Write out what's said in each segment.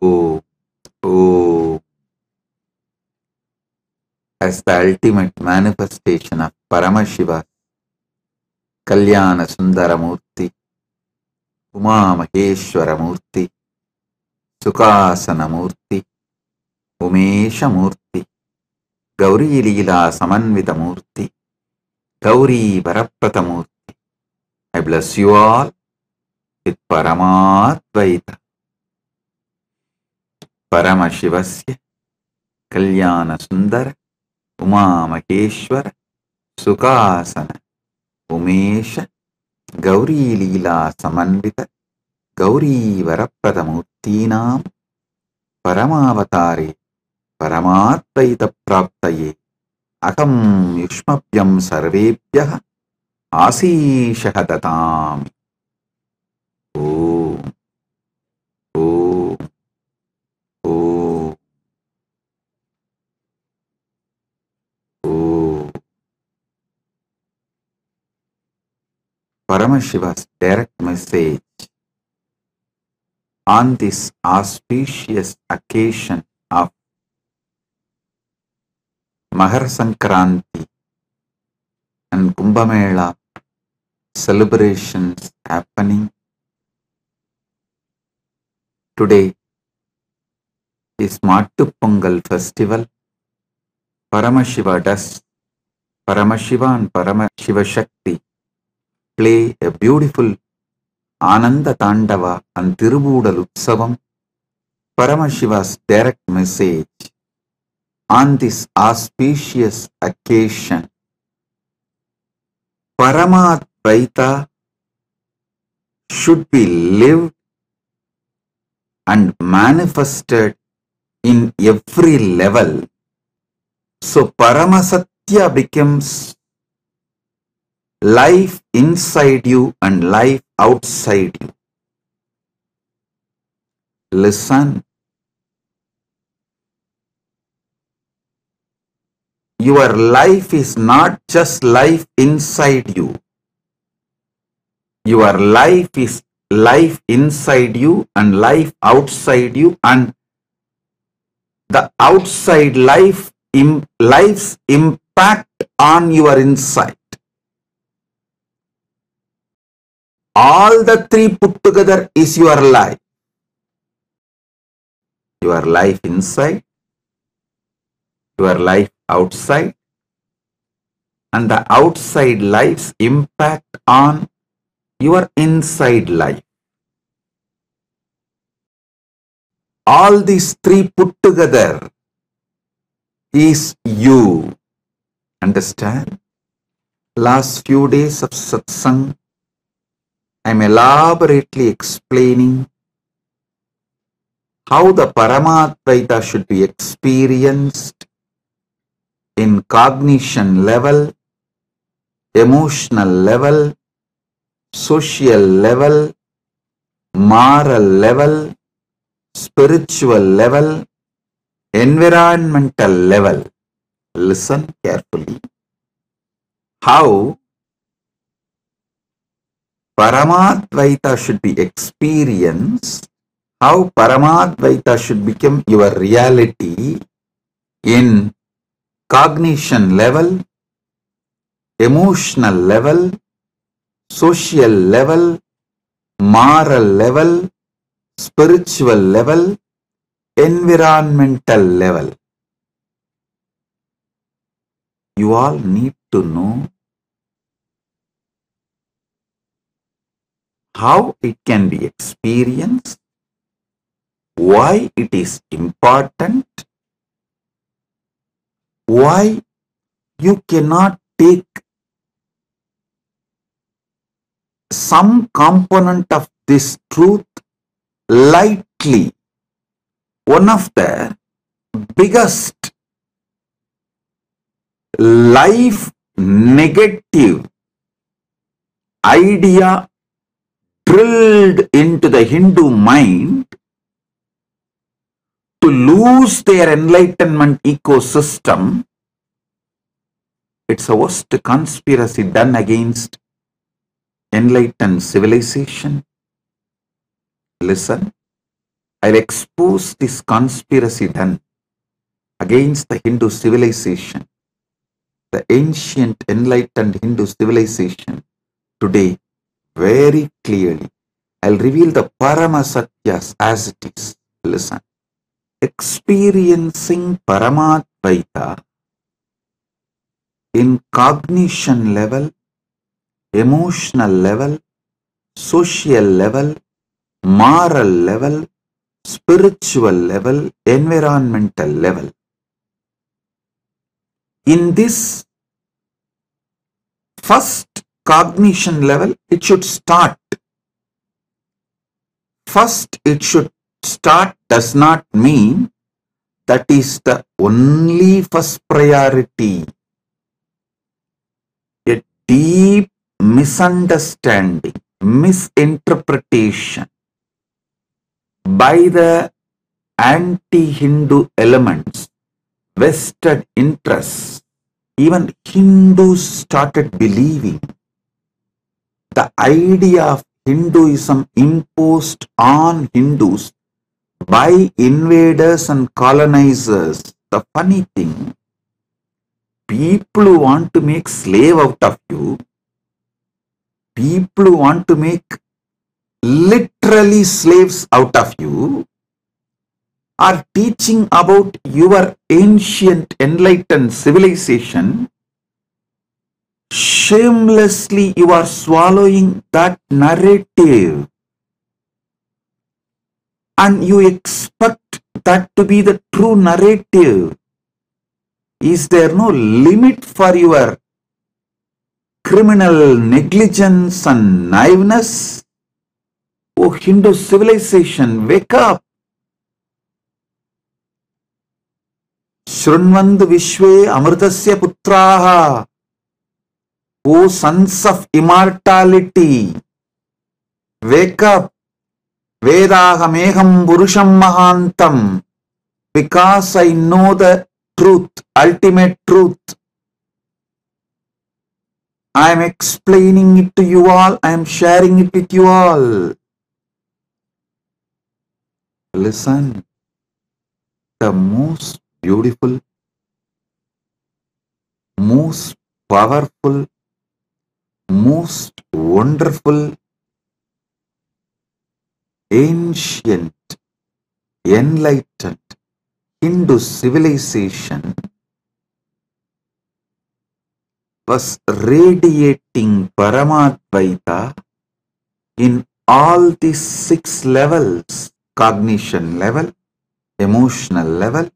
Oh, oh, as the ultimate manifestation of Paramashiva, Kalyana Sundaramurti, Uma Maheshwaramurti, Sukhasanamurti, Umeshamurti, Gauri Leela Samanvitamurti, Gauri Varapratamurti. I bless you all with Paramadvaita. Paramashivasya, Kalyana Sundara, Uma Maheshwara, Sukhasana, Umesha, Gauri Leela Samanvita, Gauri Varapratamurtinam, Paramavatare, Paramadvaita Praptaye, Akam Yushmapyam Sarvebhyah, Asishah Datam. Om, Om, Om, Om. Paramashiva's direct message on this auspicious occasion of Mahar Sankranti and Kumbh Mela celebrations happening today is Mattu Pongal festival. Paramashiva and Paramashiva Shakti play a beautiful Ananda Tandava and Tirubudal Utsavam. Paramashiva's direct message on this auspicious occasion. Paramadvaita should be lived and manifested in every level. So Paramasatya becomes life inside you and life outside you. Listen. Your life is not just life inside you. Your life is life inside you and life outside you, and the outside life's impact on your inside. All the three put together is your life. Your life inside, your life outside, and the outside life's impact on your inside life. All these three put together is you. Understand? Last few days of satsang, I am elaborately explaining how the Paramadvaita should be experienced in cognition level, emotional level, social level, moral level, spiritual level, environmental level. Listen carefully. How Paramadvaita should be experienced, how Paramadvaita should become your reality in cognition level, emotional level, social level, moral level, spiritual level, environmental level. You all need to know how it can be experienced, why it is important, why you cannot take some component of this truth lightly. One of the biggest life negative idea drilled into the Hindu mind to lose their enlightenment ecosystem. It's a worst conspiracy done against enlightened civilization. Listen. I'll expose this conspiracy done against the Hindu civilization, the ancient enlightened Hindu civilization today very clearly. I'll reveal the Paramasatyas as it is. Listen. Experiencing Paramadvaita in cognition level, emotional level, social level, moral level, spiritual level, environmental level. In this first cognition level, it should start. First, it should start does not mean that is the only first priority. A deep misunderstanding, misinterpretation by the anti-Hindu elements, vested interests. Even Hindus started believing the idea of Hinduism imposed on Hindus by invaders and colonizers. The funny thing, people who want to make slave out of you, people who want to make literally slaves out of you, are teaching about your ancient enlightened civilization. Shamelessly you are swallowing that narrative and you expect that to be the true narrative. Is there no limit for your criminal negligence and naiveness? Oh Hindu civilization, wake up! Shrunvandu Vishwe Amritasya Putraha. O sons of immortality, wake up. Vedahameham Purusham Mahantam. Because I know the truth, ultimate truth. I am explaining it to you all. I am sharing it with you all. Listen. The most beautiful, most powerful, most wonderful, ancient, enlightened Hindu civilization was radiating Paramadvaita in all these 6 levels: cognition level, emotional level,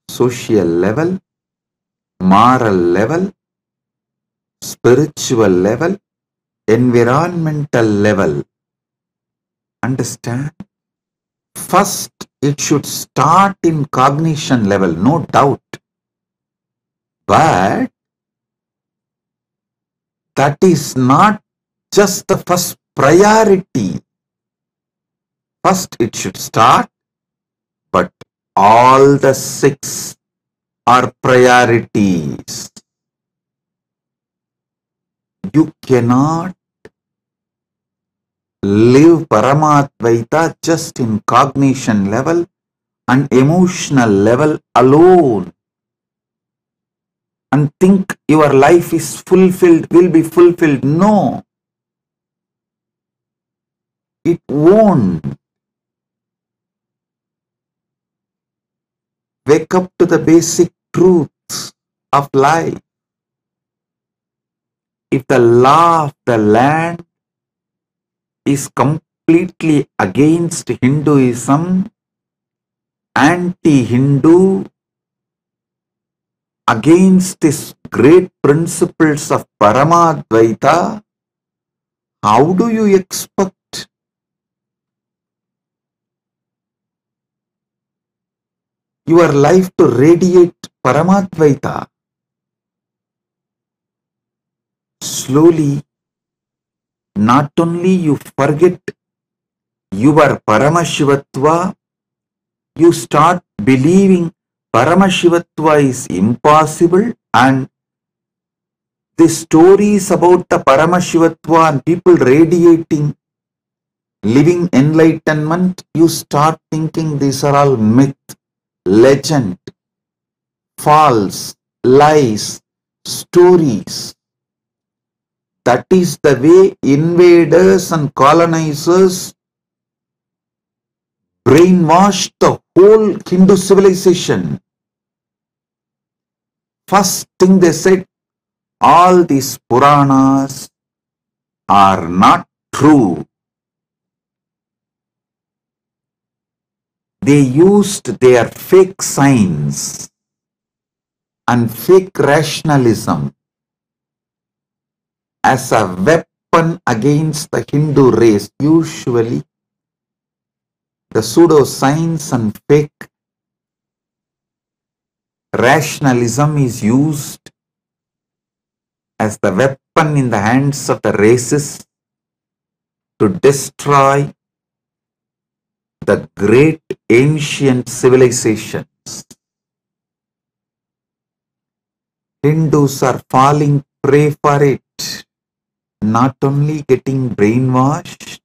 social level, moral level, spiritual level, environmental level. Understand? First, it should start in cognition level, no doubt. But that is not just the first priority. First, it should start, but all the 6 are priorities. You cannot live Paramadvaita just in cognition level and emotional level alone and think your life is fulfilled, will be fulfilled. No, it won't. Wake up to the basic truths of life. If the law of the land is completely against Hinduism, anti-Hindu, against these great principles of Paramadvaita, how do you expect your life to radiate Paramadvaita? Slowly, not only you forget your Paramashivatva, you start believing Paramashivatva is impossible, and the stories about the Paramashivatva and people radiating living enlightenment, you start thinking these are all myth, legend, false, lies, stories. That is the way invaders and colonizers brainwashed the whole Hindu civilization. First thing they said, all these Puranas are not true. They used their fake science and fake rationalism as a weapon against the Hindu race. Usually, the pseudoscience and fake rationalism is used as the weapon in the hands of the races to destroy the great ancient civilizations. Hindus are falling prey for it, not only getting brainwashed.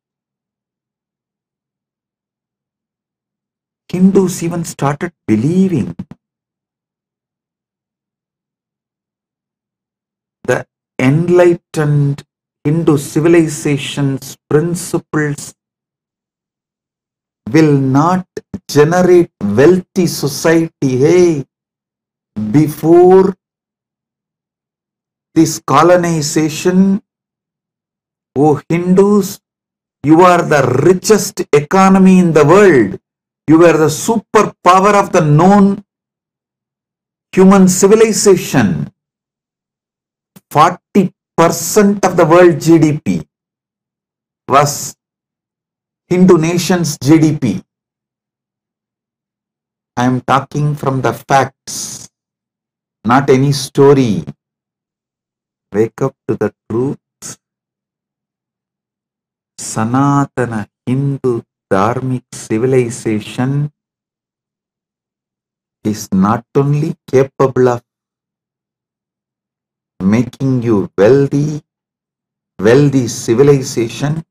Hindus even started believing the enlightened Hindu civilization's principles will not generate wealthy society. Hey, before this colonization, oh Hindus, you are the richest economy in the world. You were the superpower of the known human civilization. 40% of the world GDP was Hindu nation's GDP. I am talking from the facts, not any story. Wake up to the truth. Sanatana Hindu Dharmic civilization is not only capable of making you wealthy civilization,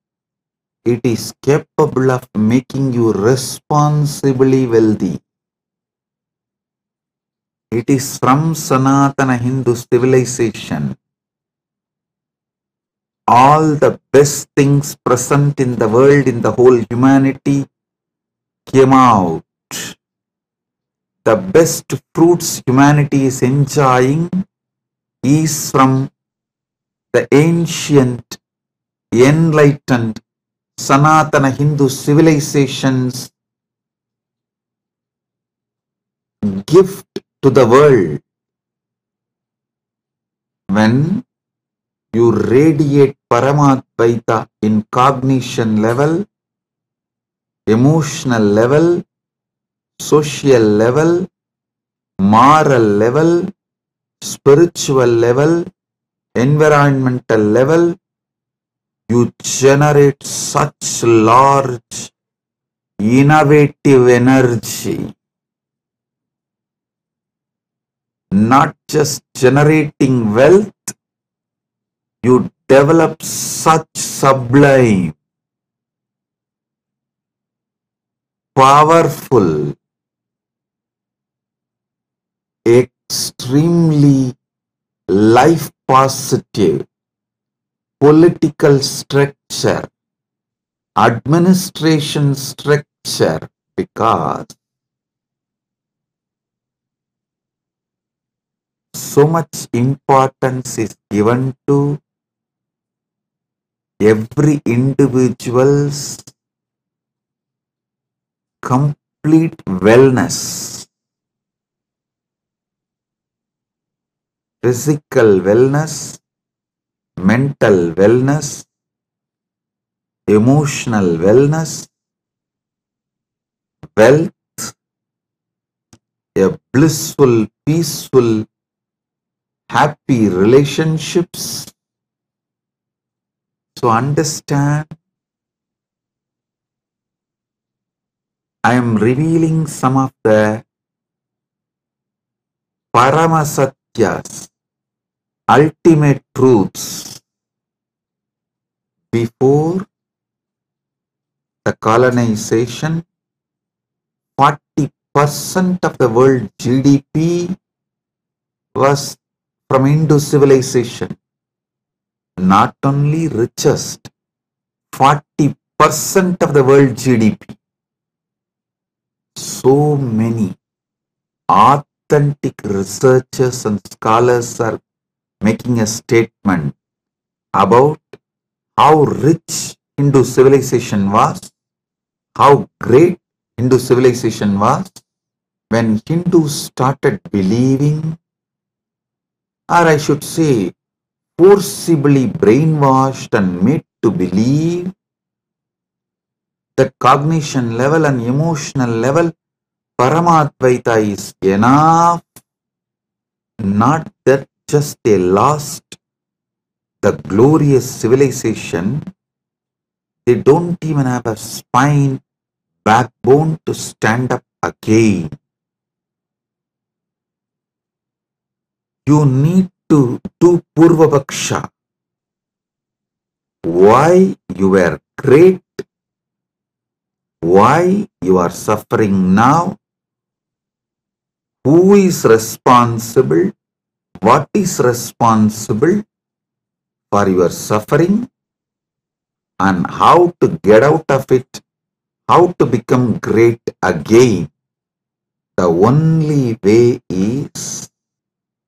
it is capable of making you responsibly wealthy. It is from Sanatana Hindu civilization. All the best things present in the world, in the whole humanity, came out. The best fruits humanity is enjoying is from the ancient, enlightened, Sanatana Hindu civilization's gift to the world. When you radiate Paramadvaita in cognition level, emotional level, social level, moral level, spiritual level, environmental level, you generate such large, innovative energy. Not just generating wealth, you develop such sublime, powerful, extremely life positive political structure, administration structure, because so much importance is given to every individual's complete wellness, physical wellness, mental wellness, emotional wellness, wealth, a blissful, peaceful, happy relationships. So understand, I am revealing some of the Paramasatyas, ultimate truths, before the colonization, 40% of the world GDP was from Hindu civilization. Not only richest, 40% of the world GDP. So many authentic researchers and scholars are making a statement about how rich Hindu civilization was, how great Hindu civilization was. When Hindus started believing, or I should say, forcibly brainwashed and made to believe that cognition level and emotional level, Paramadvaita is enough, not that just they lost the glorious civilization, they don't even have a spine, backbone to stand up again. You need to do Purvavaksha. Why you were great, why you are suffering now, who is responsible, what is responsible for your suffering, and how to get out of it, how to become great again. The only way is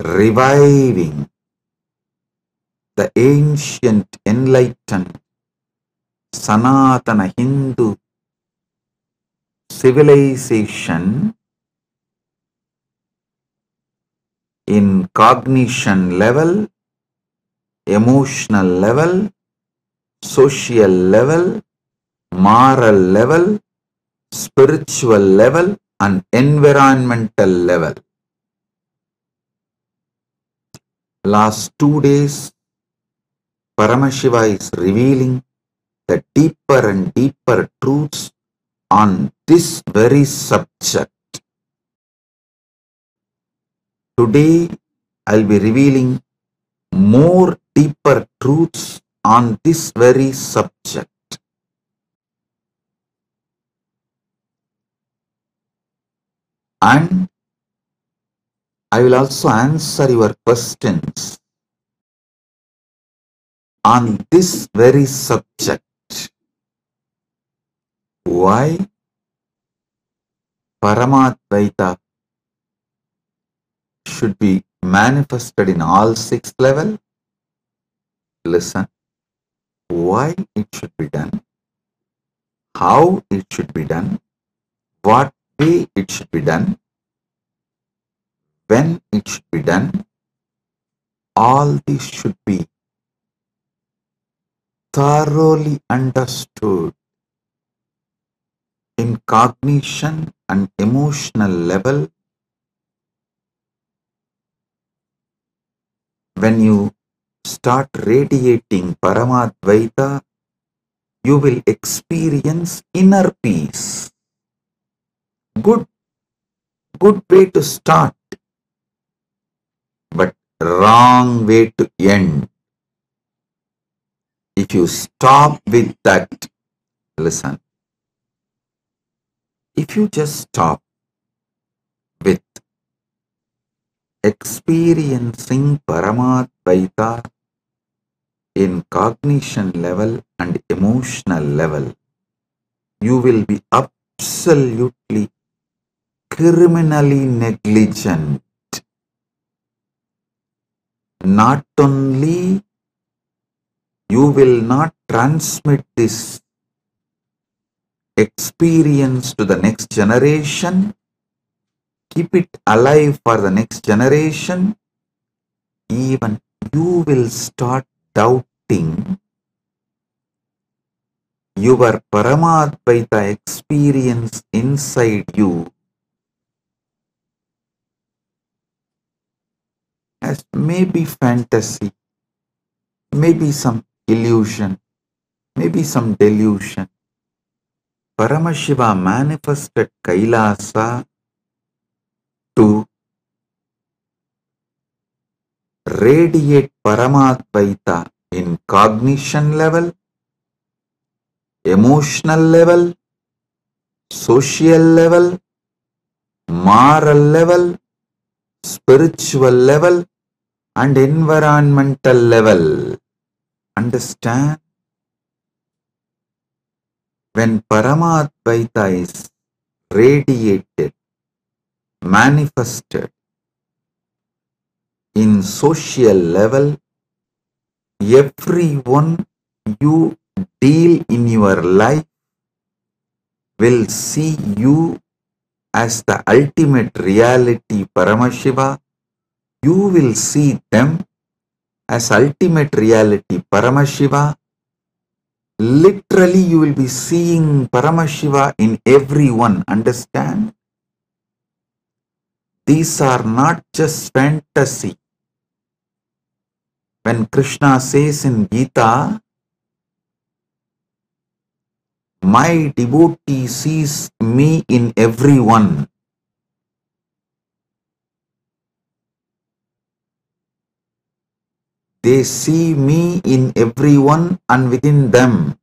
reviving the ancient enlightened Sanatana Hindu civilization in cognition level, emotional level, social level, moral level, spiritual level, and environmental level. Last 2 days, Paramashiva is revealing the deeper and deeper truths on this very subject. Today, I'll be revealing more deeper truths on this very subject. And I will also answer your questions on this very subject. Why Paramadvaita should be manifested in all 6 levels? Listen. Why it should be done, how it should be done, what way it should be done, when it should be done, all this should be thoroughly understood in cognition and emotional level. When you start radiating Paramadvaita, you will experience inner peace. Good way to start, but wrong way to end. If you stop with that, listen, if you just stop with experiencing Paramadvaita in cognition level and emotional level, you will be absolutely criminally negligent. Not only you will not transmit this experience to the next generation, keep it alive for the next generation, even you will start doubting your Paramadvaita experience inside you as maybe fantasy, maybe some illusion, maybe some delusion. Paramashiva manifested Kailasa to radiate Paramadvaita in cognition level, emotional level, social level, moral level, spiritual level, and environmental level. Understand? When Paramadvaita is radiated, manifested in social level, everyone you deal in your life will see you as the ultimate reality Paramashiva. You will see them as ultimate reality Paramashiva. Literally, you will be seeing Paramashiva in everyone. Understand? These are not just fantasy. When Krishna says in Gita, my devotee sees me in everyone. They see me in everyone and within them.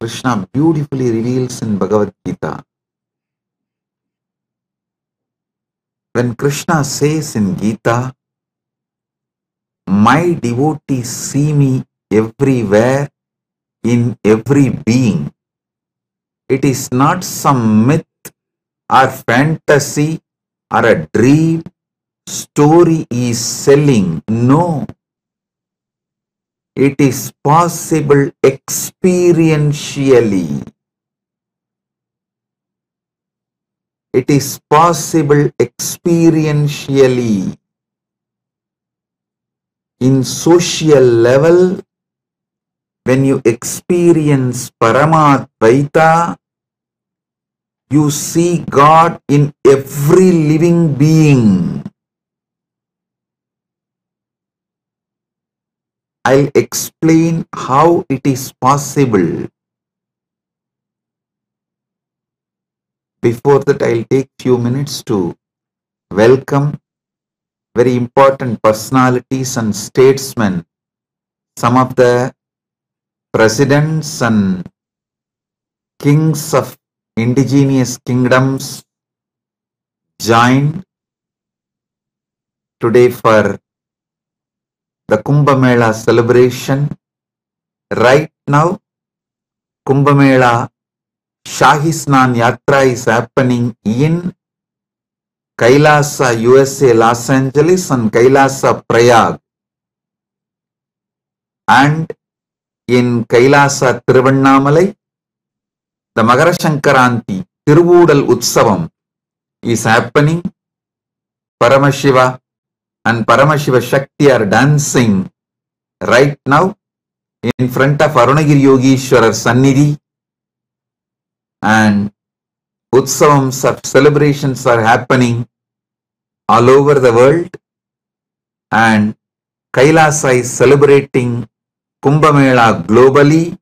Krishna beautifully reveals in Bhagavad Gita. When Krishna says in Gita, my devotees see me everywhere, in every being, it is not some myth or fantasy or a dream story is selling. No. It is possible experientially. It is possible experientially. In social level, when you experience Paramadvaita, you see God in every living being. I'll explain how it is possible. Before that, I'll take few minutes to welcome very important personalities and statesmen, some of the presidents and kings of indigenous kingdoms joined today for the Kumbh Mela celebration. Right now, Kumbh Mela Shahi Snan Yatra is happening in Kailasa, USA, Los Angeles, and Kailasa, Prayag. And in Kailasa, Tiruvannamalai, the Magara Shankaranti Tiruvudal Utsavam is happening. Paramashiva and Paramashiva Shakti are dancing right now in front of Arunagiri Yogeshwarar Sannidhi, and Utsavams of celebrations are happening all over the world, and Kailasa is celebrating Kumbh Mela globally.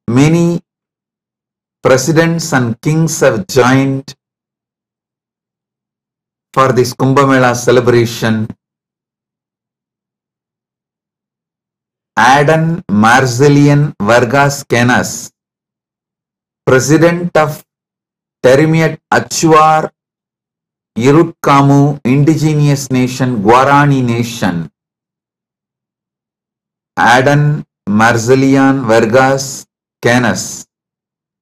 Many presidents and kings have joined for this Kumbh Mela celebration. Adan Marzelian Vargas Canas, President of Terimiat Achuar Irutkamu Indigenous Nation, Guarani Nation. Adan Marzelian Vargas Canas,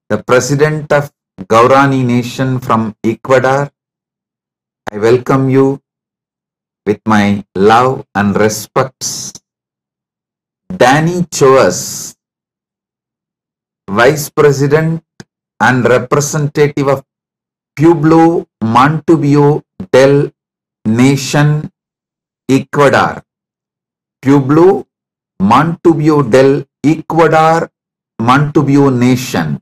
the President of Guarani Nation from Ecuador. I welcome you with my love and respects. Danny Choas, Vice President and Representative of Pueblo Montubio del Nation, Ecuador. Pueblo Montubio del Ecuador, Montubio Nation.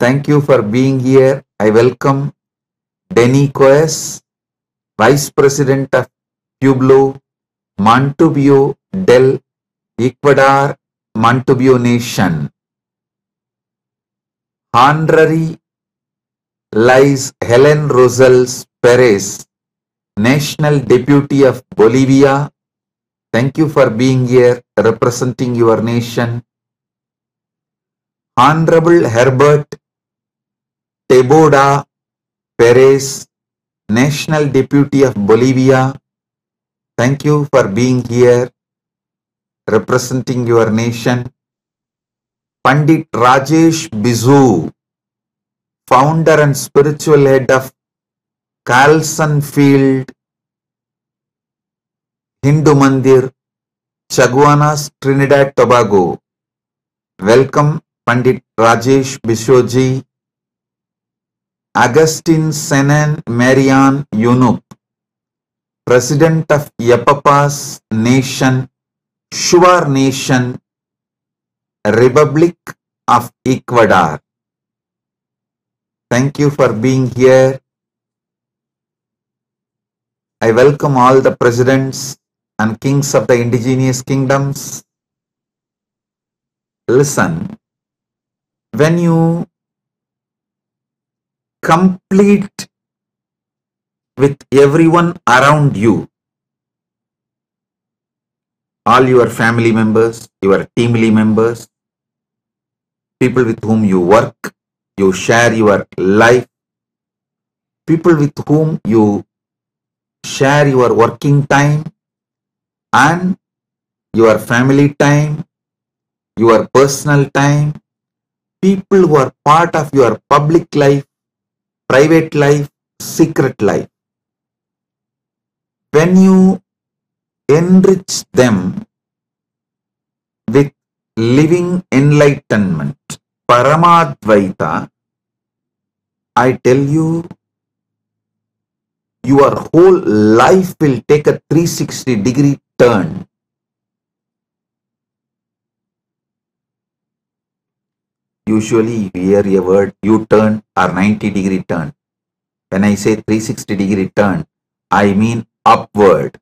Thank you for being here. I welcome Denny Coes, Vice President of Pueblo Montubio del Ecuador, Montubio Nation. Honorary Liz Helen Rosales Perez, National Deputy of Bolivia. Thank you for being here representing your nation. Honorable Herbert Teboda Perez, National Deputy of Bolivia. Thank you for being here representing your nation. Pandit Rajesh Bizu, founder and spiritual head of Carlson Field Hindu Mandir, Chaguanas, Trinidad, Tobago. Welcome, Pandit Rajesh Bishoji. Augustine Senan Marian Yunup, President of Yapapas Nation, Shuar Nation, Republic of Ecuador. Thank you for being here. I welcome all the presidents and kings of the indigenous kingdoms. Listen, when you complete with everyone around you, all your family members, your teamly members, people with whom you work, you share your life, people with whom you share your working time and your family time, your personal time, people who are part of your public life, private life, secret life. When you enrich them with living enlightenment, Paramadvaita, I tell you, your whole life will take a 360-degree turn. Usually you hear a word U-turn or 90-degree turn. When I say 360-degree turn, I mean upward.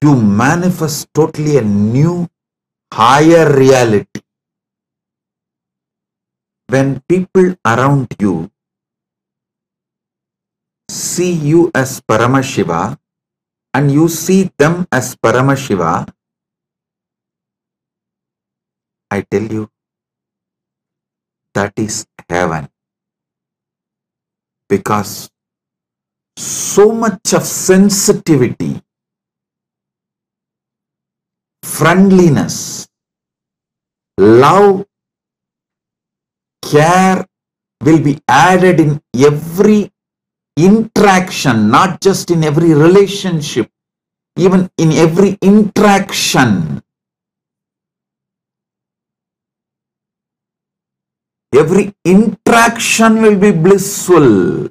You manifest totally a new, higher reality. When people around you see you as Paramashiva and you see them as Paramashiva, I tell you, that is heaven. Because so much of sensitivity, friendliness, love, care will be added in every interaction, not just in every relationship, even in every interaction. Every interaction will be blissful.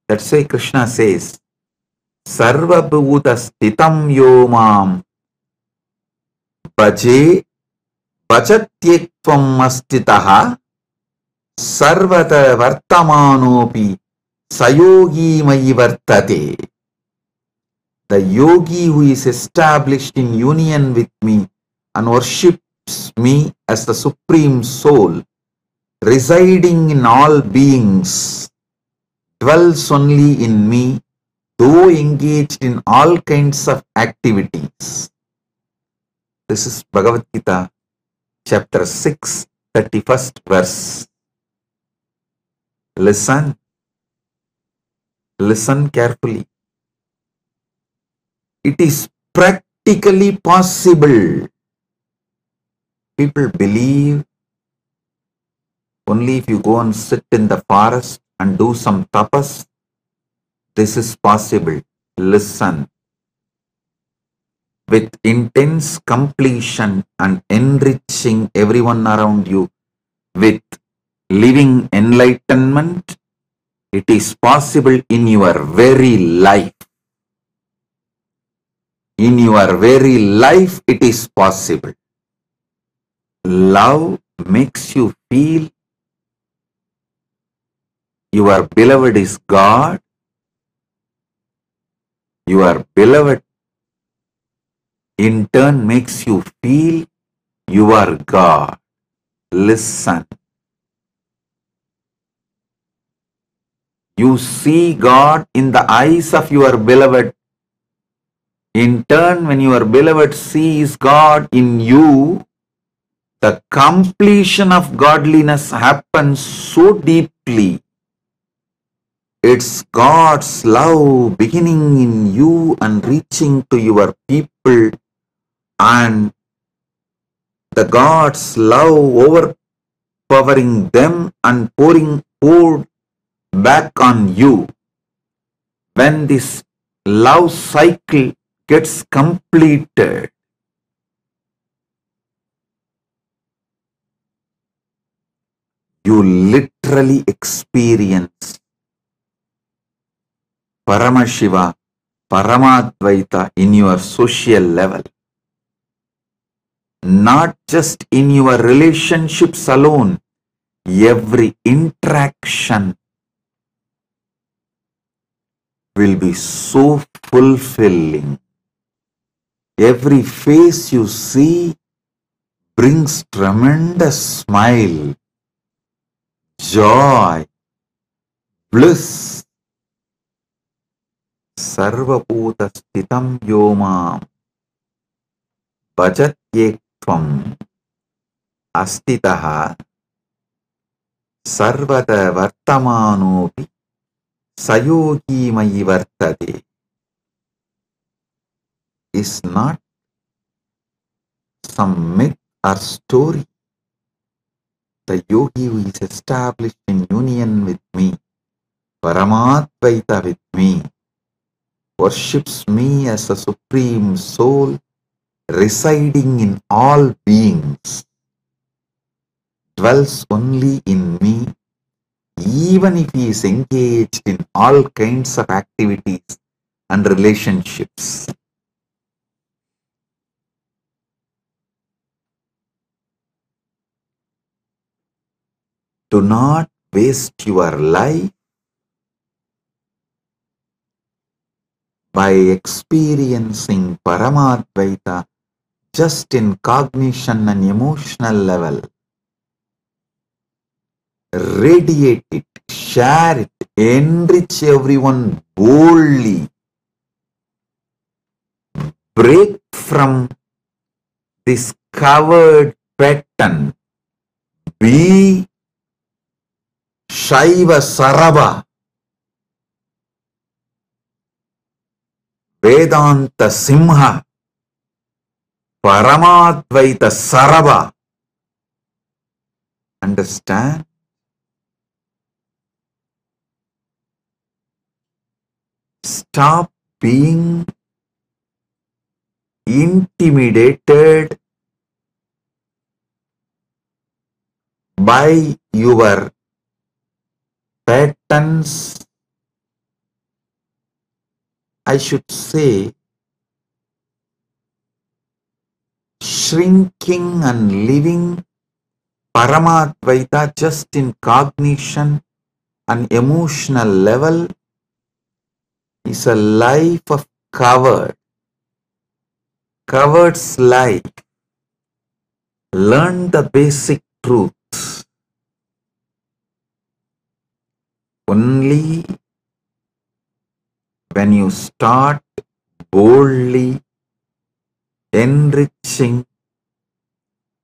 That's why Krishna says, Sarva Bhuta Stitam Yomam Bhaje Bhajatyekvam Astitaha Sarvata Vartamanopi Sayogi Mayi Vartate. The yogi who is established in union with me and worships me as the Supreme Soul, residing in all beings, dwells only in me, though engaged in all kinds of activities. This is Bhagavad Gita, chapter 6, 31st verse. Listen. Listen carefully. It is practically possible. People believe only if you go and sit in the forest and do some tapas, this is possible. Listen. With intense completion and enriching everyone around you with living enlightenment, it is possible in your very life. In your very life, it is possible. Love makes you feel your beloved is God. Your beloved in turn makes you feel you are God. Listen. You see God in the eyes of your beloved. In turn, when your beloved sees God in you, the completion of godliness happens so deeply. It's God's love beginning in you and reaching to your people, and the God's love overpowering them and poured back on you. When this love cycle gets completed, you literally experience Paramashiva, Paramadvaita in your social level. Not just in your relationships alone, every interaction will be so fulfilling. Every face you see brings tremendous smile, joy, bliss. Sarvabhuta sthitam yomam bhajatyekvam astitaha sarvada vartamanopi sayogi mayi vartade is not some myth or story. The yogi who is established in union with me, Paramadvaita with me, worships me as a supreme soul residing in all beings, dwells only in me, even if he is engaged in all kinds of activities and relationships. Do not waste your life by experiencing Paramadvaita just in cognition and emotional level. Radiate it, share it, enrich everyone boldly. Break from this covered pattern. Be Shaiva Sarava, Vedanta Simha, Paramadvaita Sarava. Understand? Stop being intimidated by your patterns. I should say, shrinking and living Paramadvaita just in cognition and emotional level is a life of coward's life. Learn the basic truth. Only when you start boldly enriching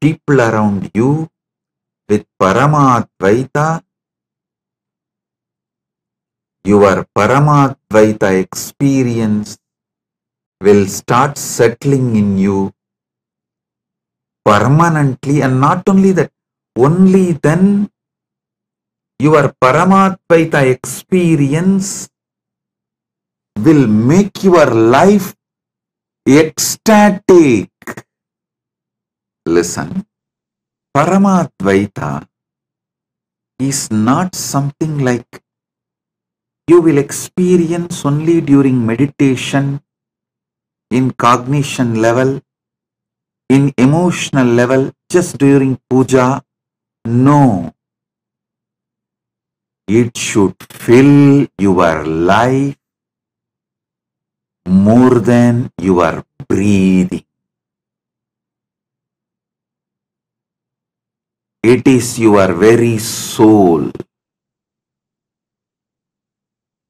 people around you with Paramadvaita, your Paramadvaita experience will start settling in you permanently, and not only that, only then your Paramadvaita experience will make your life ecstatic. Listen, Paramadvaita is not something like you will experience only during meditation, in cognition level, in emotional level, just during puja. No. It should fill your life more than your breathing. It is your very soul.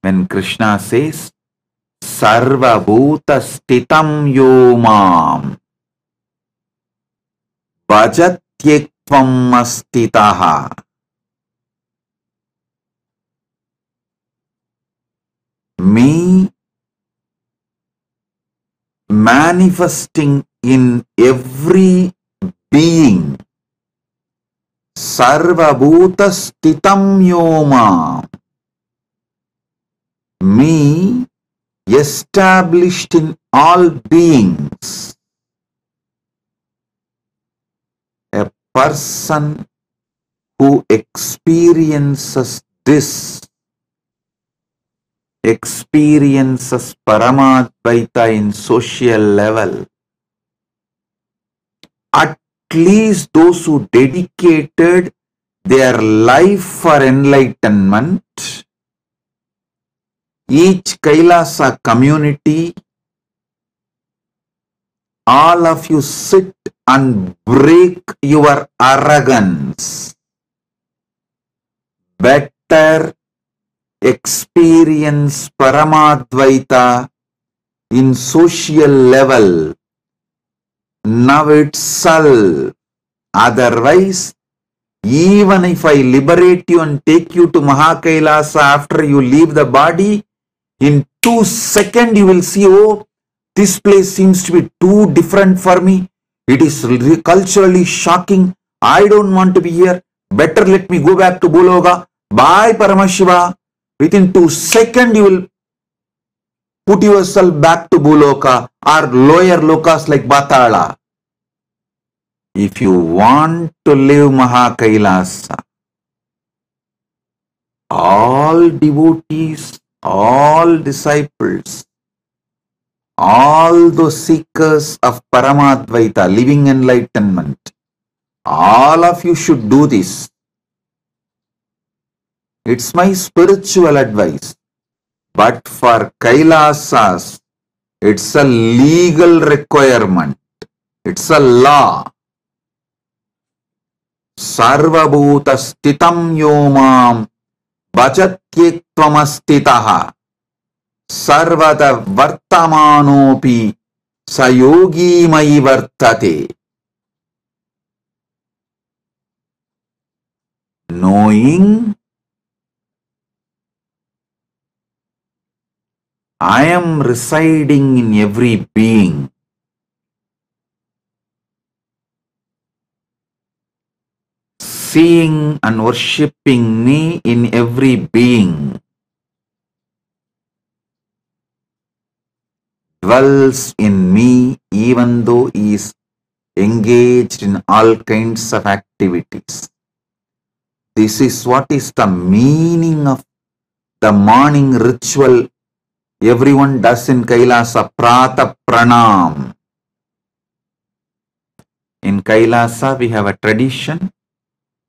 When Krishna says, Sarva Bhuta Stitam Yo Mam Bhajatyekvam Astitaha. Me manifesting in every being. Sarva Bhuta Stitam Yo Mam. Me established in all beings. A person who experiences this, experiences Paramadvaita in social level. At least those who dedicated their life for enlightenment, each Kailasa community, all of you sit and break your arrogance. Better experience Paramadvaita in social level now itself. Otherwise, even if I liberate you and take you to Mahakailasa after you leave the body, in 2 seconds you will see, oh, this place seems to be too different for me. It is culturally shocking. I don't want to be here. Better let me go back to Buloga. Bye, Paramashiva. Within 2 seconds you will put yourself back to Buloka or lower lokas like Batala. If you want to live Mahakailasa, all devotees, all disciples, all those seekers of Paramadvaita, living enlightenment, all of you should do this. It's my spiritual advice. But for Kailasas, it's a legal requirement. It's a law. Sarvabhuta Stitam Yomam Bhajatyektvamastitaha Sarvada Vartamanopi Sayogi Mai Vartate. Knowing I am residing in every being. Seeing and worshipping me in every being. Dwells in me even though he is engaged in all kinds of activities. This is what is the meaning of the morning ritual everyone does in Kailasa, Prata Pranam. In Kailasa we have a tradition.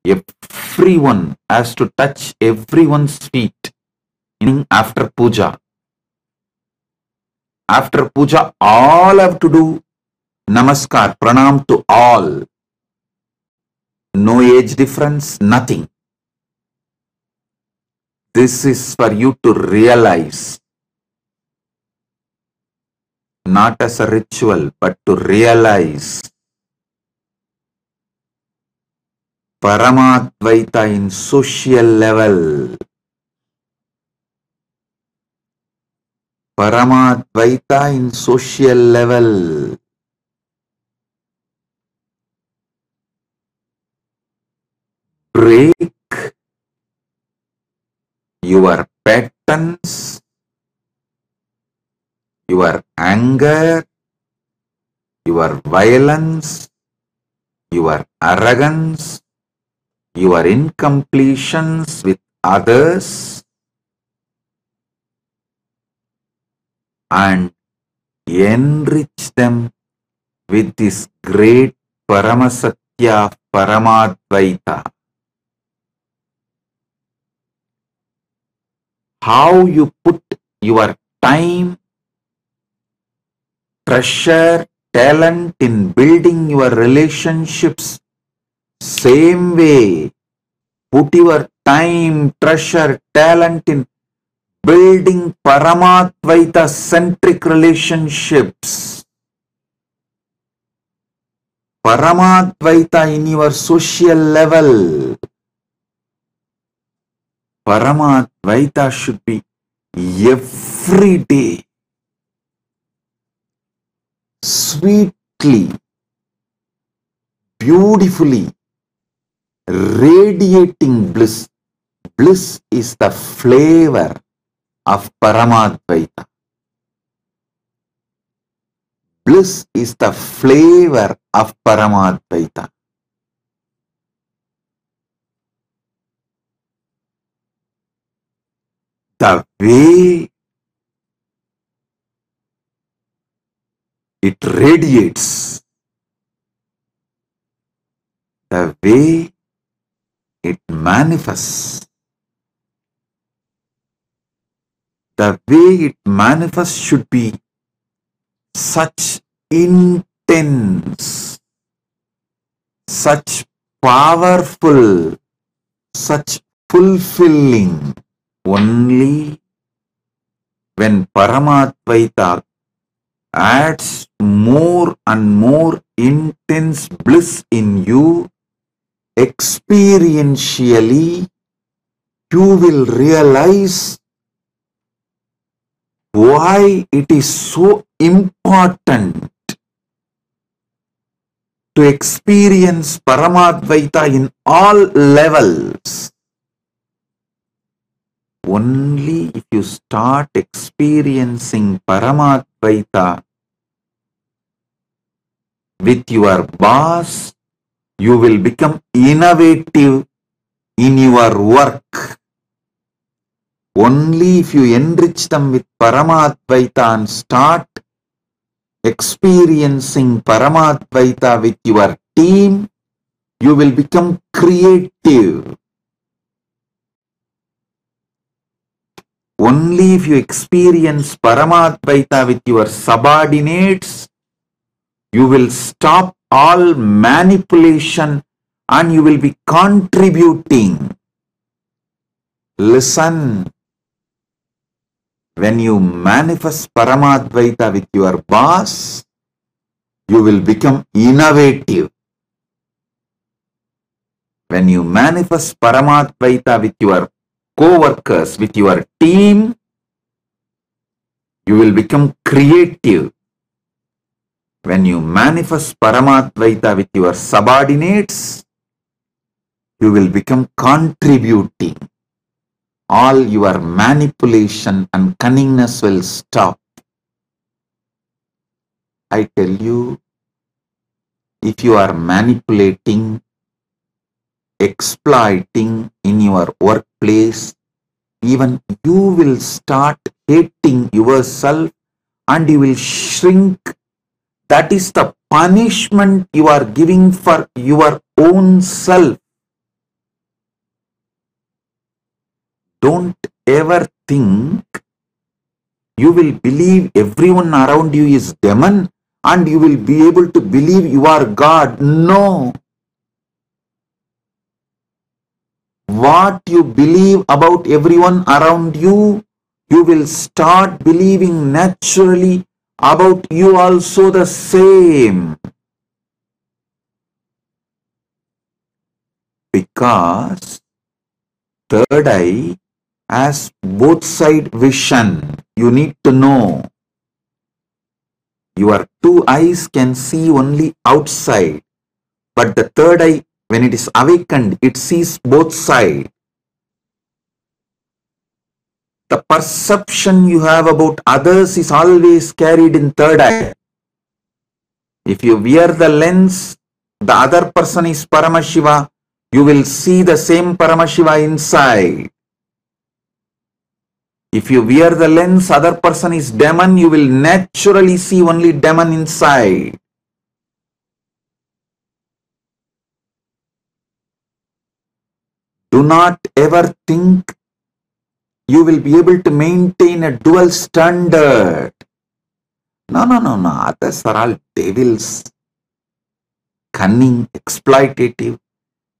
Everyone has to touch everyone's feet after puja. After puja, all have to do namaskar, pranam to all. No age difference, nothing. This is for you to realize. Not as a ritual, but to realize. Paramadvaita in social level. Paramadvaita in social level. Break your patterns, your anger, your violence, your arrogance, your incompletions with others, and enrich them with this great Paramasatya of Paramadvaita. How you put your time, treasure, talent in building your relationships, same way, put your time, treasure, talent in building Paramadvaita centric relationships. Paramadvaita in your social level. Paramadvaita should be every day, sweetly, beautifully, radiating bliss. Bliss is the flavor of Paramadvaita. Bliss is the flavor of Paramadvaita. The way it radiates, the way it manifests, the way it manifests should be such intense, such powerful, such fulfilling. Only when Paramadvaita adds more and more intense bliss in you, experientially, you will realize why it is so important to experience Paramadvaita in all levels. Only if you start experiencing Paramadvaita with your boss, you will become innovative in your work. Only if you enrich them with Paramadvaita and start experiencing Paramadvaita with your team, you will become creative. Only if you experience Paramadvaita with your subordinates, you will stop all manipulation and you will be contributing. Listen, when you manifest Paramadvaita with your boss, you will become innovative. When you manifest Paramadvaita with your co-workers, with your team, you will become creative. When you manifest Paramadvaita with your subordinates, you will become contributing. All your manipulation and cunningness will stop. I tell you, if you are manipulating, exploiting in your workplace, even you will start hating yourself and you will shrink. That is the punishment you are giving for your own self. Don't ever think you will believe everyone around you is demon and you will be able to believe you are God. No. What you believe about everyone around you, you will start believing naturally about you also the same. Because third eye has both side vision. You need to know. Your two eyes can see only outside, but the third eye, when it is awakened, it sees both sides. The perception you have about others is always carried in third eye. If you wear the lens, the other person is Paramashiva, you will see the same Paramashiva inside. If you wear the lens, other person is demon, you will naturally see only demon inside. Do not ever think you will be able to maintain a dual standard. No. Others are all devils, cunning, exploitative.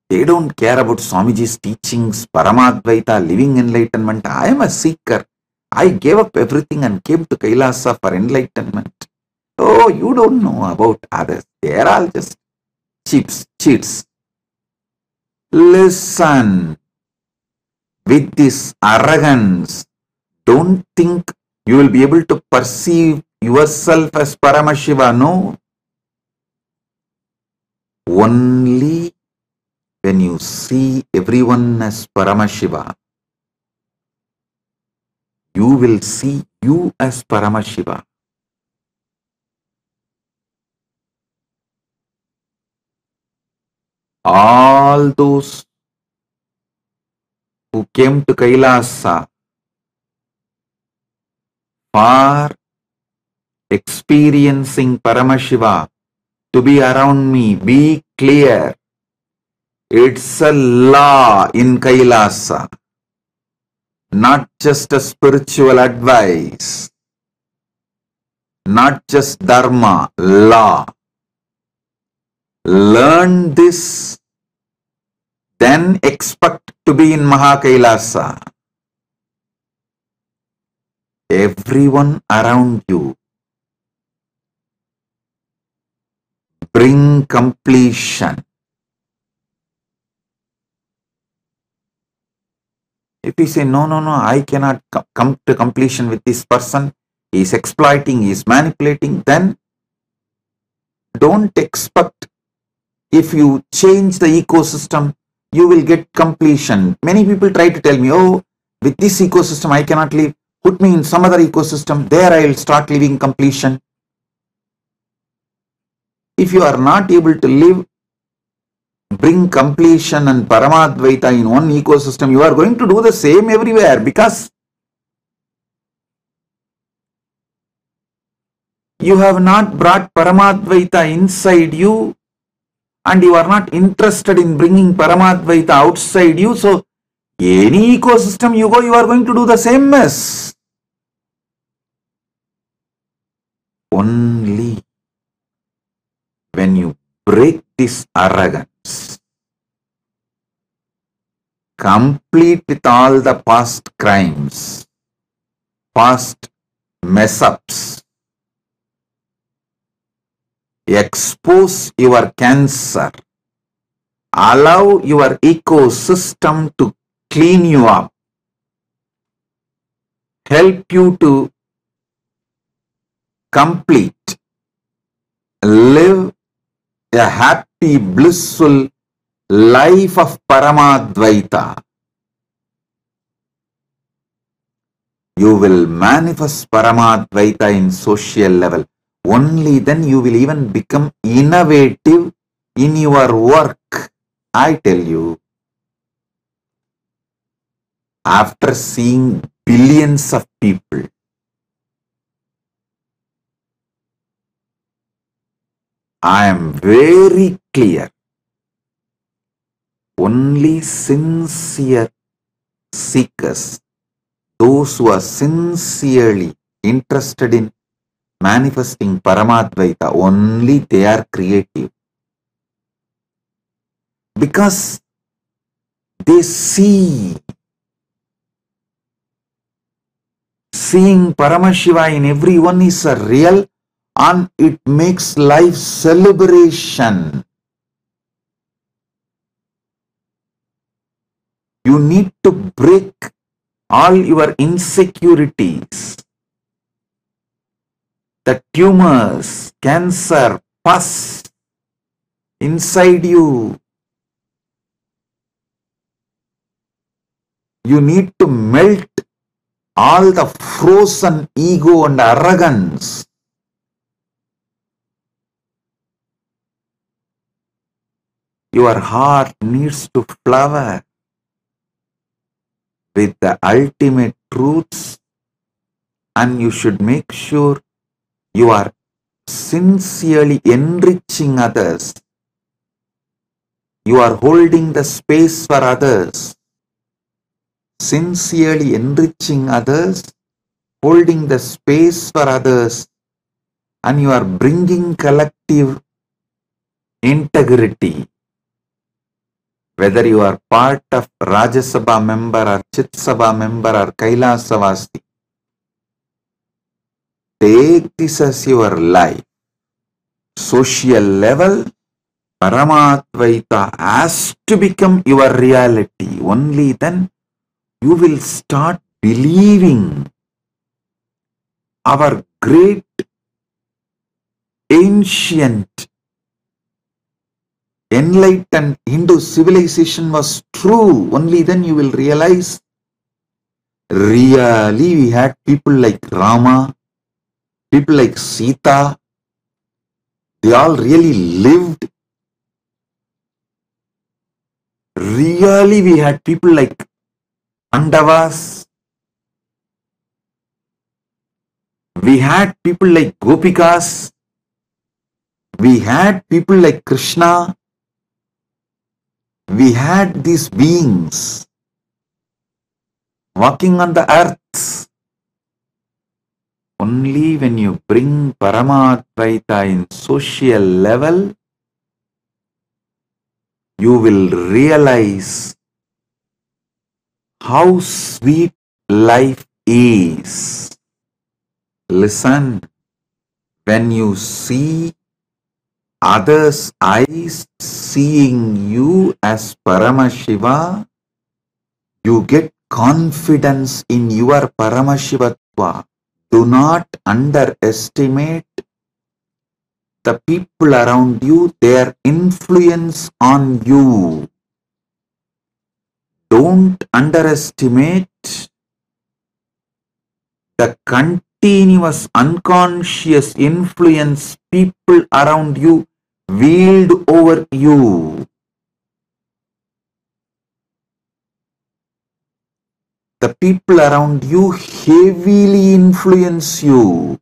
They don't care about Swamiji's teachings, Paramadvaita, living enlightenment. I am a seeker. I gave up everything and came to Kailasa for enlightenment. Oh, you don't know about others. They are all just cheats. Listen, with this arrogance, don't think you will be able to perceive yourself as Paramashiva. No. Only when you see everyone as Paramashiva, you will see you as Paramashiva. All those who came to Kailasa for experiencing Paramashiva to be around me, be clear. It's a law in Kailasa, not just a spiritual advice, not just dharma, law. Learn this, then expect to be in Mahakailasa. Everyone around you bring completion. If you say, no, I cannot come to completion with this person, he is exploiting, he is manipulating, then don't expect if you change the ecosystem, you will get completion. Many people try to tell me, oh, with this ecosystem I cannot live. Put me in some other ecosystem, there I will start living completion. If you are not able to live, bring completion and Paramadvaita in one ecosystem, you are going to do the same everywhere, because you have not brought Paramadvaita inside you and you are not interested in bringing Paramadvaita outside you. So, any ecosystem you go, you are going to do the same mess. Only when you break this arrogance, complete with all the past crimes, past mess-ups, expose your cancer, allow your ecosystem to clean you up, help you to complete, live a happy, blissful life of Paramadvaita. You will manifest Paramadvaita in social level. Only then you will even become innovative in your work. I tell you, after seeing billions of people, I am very clear. Only sincere seekers, those who are sincerely interested in manifesting Paramadvaita, only they are creative. Because they see. Seeing Paramashiva in everyone is a real, and it makes life celebration. You need to break all your insecurities, the tumors, cancer, pus inside you. You need to melt all the frozen ego and arrogance. Your heart needs to flower with the ultimate truths, and you should make sure you are sincerely enriching others. You are holding the space for others. Sincerely enriching others, holding the space for others, and you are bringing collective integrity. Whether you are part of Rajya Sabha member or Chit Sabha member or Kailasavasi, take this as your life. Social level, Paramadvaita has to become your reality. Only then you will start believing our great ancient enlightened Hindu civilization was true. Only then you will realize really we had people like Rama, people like Sita. They all really lived. Really we had people like Pandavas. We had people like Gopikas. We had people like Krishna. We had these beings walking on the earth. Only when you bring Paramadvaita in social level, you will realize how sweet life is. Listen, when you see others' eyes seeing you as Paramashiva, you get confidence in your Paramashivatva. Do not underestimate the people around you, their influence on you. Don't underestimate the continuous unconscious influence people around you wield over you. The people around you heavily influence you.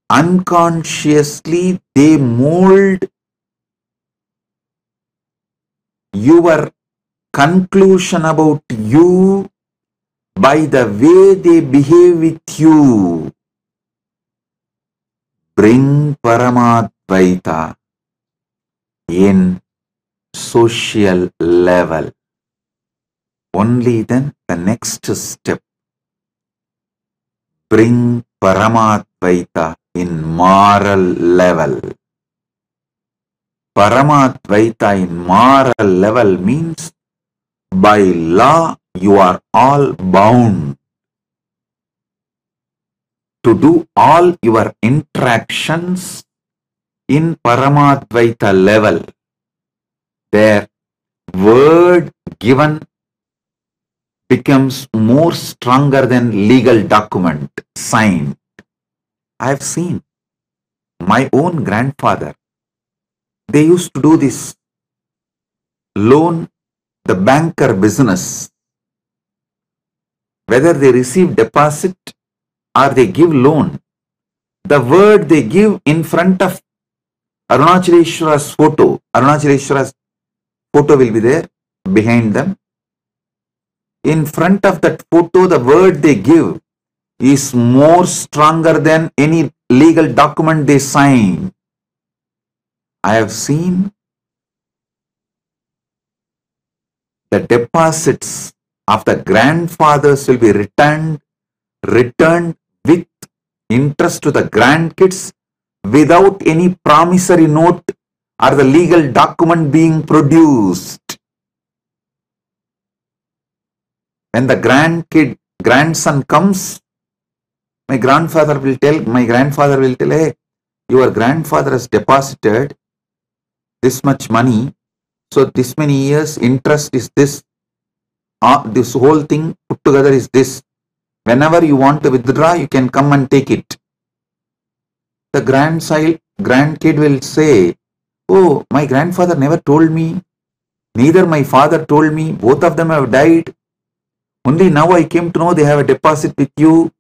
Unconsciously, they mold your conclusion about you by the way they behave with you. Bring Paramadvaita in social level. Only then the next step. Bring Paramadvaita in moral level. Paramadvaita in moral level means by law you are all bound to do all your interactions in Paramadvaita level. Their word given becomes more stronger than legal document signed. I have seen my own grandfather. They used to do this loan, the banker business. Whether they receive deposit or they give loan, the word they give in front of Arunachaleshwara's photo. Arunachaleshwara's photo will be there behind them. In front of that photo, the word they give is more stronger than any legal document they sign. I have seen the deposits of the grandfathers will be returned with interest to the grandkids without any promissory note or the legal document being produced. When the grandson comes, my grandfather will tell, hey, your grandfather has deposited this much money, so this many years interest is this, this whole thing put together is this. Whenever you want to withdraw, you can come and take it. The grandkid will say, oh, my grandfather never told me, neither my father told me, both of them have died. Only now I came to know they have a deposit with you.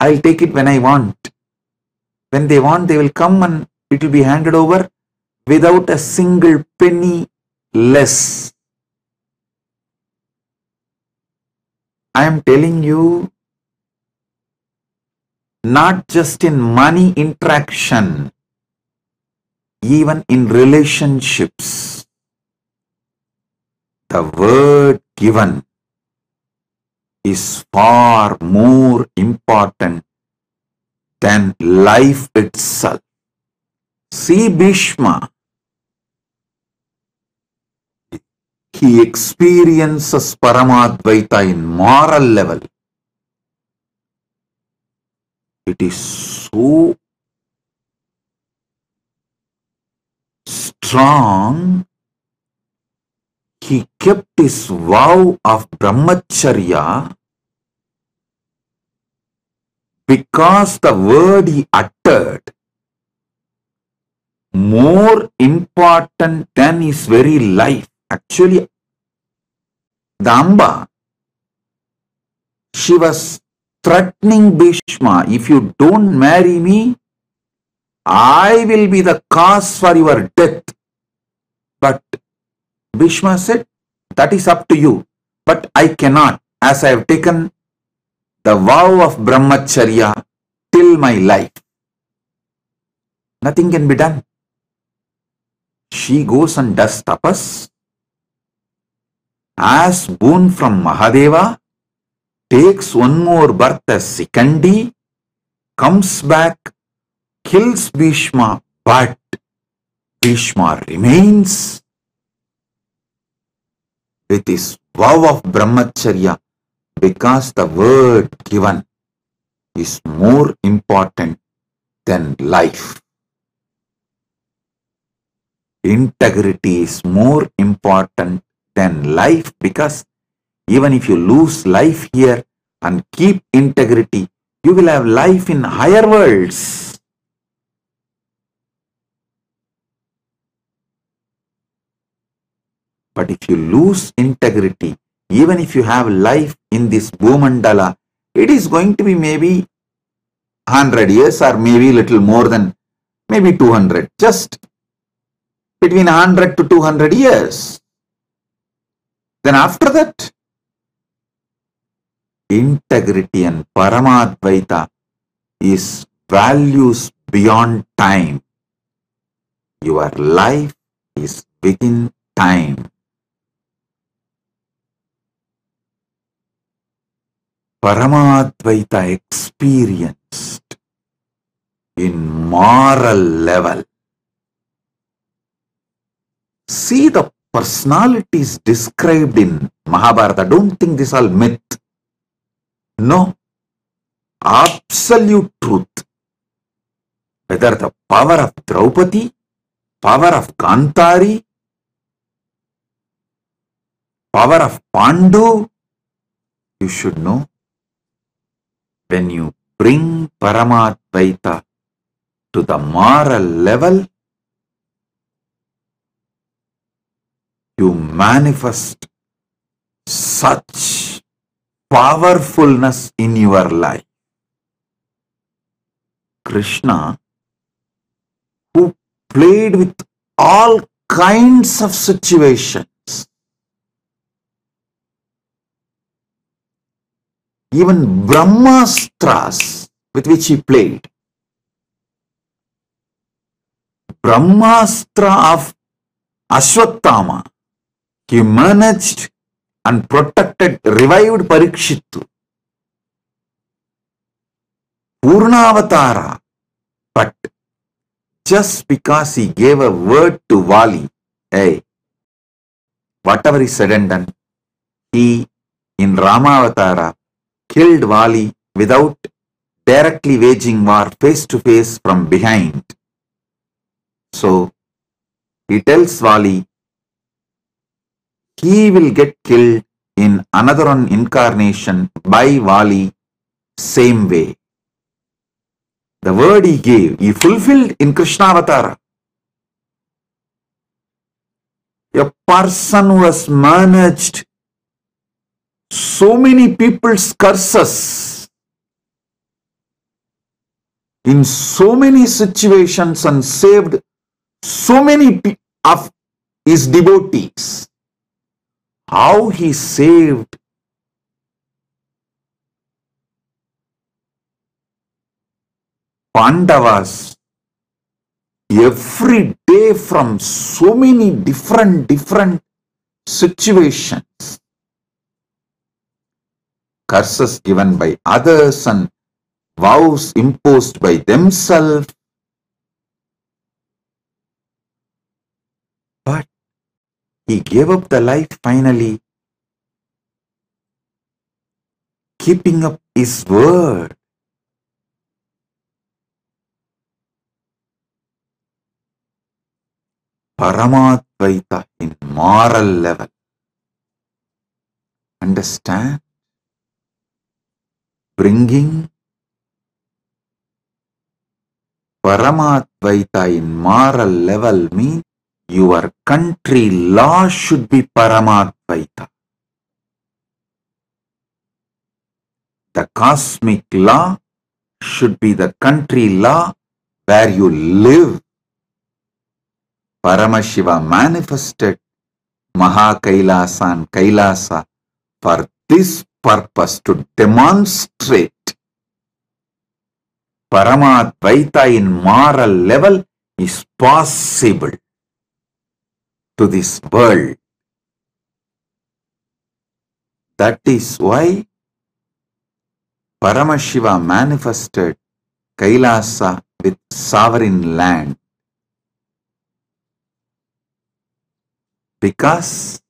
I'll take it when I want. When they want, they will come and it will be handed over without a single penny less. I am telling you, not just in money interaction, even in relationships, the word given is far more important than life itself. See Bhishma, he experiences Paramadvaita in moral level. It is so strong, he kept his vow of brahmacharya because the word he uttered more important than his very life. Actually, the Amba, she was threatening Bhishma, if you don't marry me, I will be the cause for your death. But Bhishma said, that is up to you, but I cannot, as I have taken the vow of brahmacharya till my life. Nothing can be done. She goes and does tapas, asks boon from Mahadeva, takes one more birth as Sikandi, comes back, kills Bhishma, but Bhishma remains with his vow of brahmacharya because the word given is more important than life. Integrity is more important than life, because even if you lose life here and keep integrity, you will have life in higher worlds. But if you lose integrity, even if you have life in this Bhumandala, it is going to be maybe 100 years or maybe little more than maybe 200, just between 100 to 200 years. Then after that, integrity and Paramadvaita is values beyond time. Your life is within time. Paramadvaita experienced in moral level. See the personalities described in Mahabharata. Don't think this all myth. No. Absolute truth. Whether the power of Draupadi, power of Gantari, power of Pandu, you should know. When you bring Paramadvaita to the moral level, you manifest such powerfulness in your life. Krishna, who played with all kinds of situations, even Brahmastras with which he played. Brahmastra of Ashwatthama, he managed and protected, revived Parikshittu. Purnavatara, but just because he gave a word to Vali, hey, whatever he said and done, he in Ramavatara killed Vali without directly waging war face to face from behind. So he tells Vali, he will get killed in another one incarnation by Vali same way. The word he gave, he fulfilled in Krishnavatara. A person who has managed so many people's curses in so many situations and saved so many of his devotees. How he saved Pandavas every day from so many different situations. curses given by others and vows imposed by themselves. But he gave up the life finally, keeping up his word. Paramadvaita in moral level. Understand? Bringing Paramadvaita in moral level means your country law should be Paramadvaita. The cosmic law should be the country law where you live. Paramashiva manifested Mahakailasa and Kailasa for this purpose, to demonstrate Paramadvaita in moral level is possible to this world. That is why Paramashiva manifested Kailasa with sovereign land, because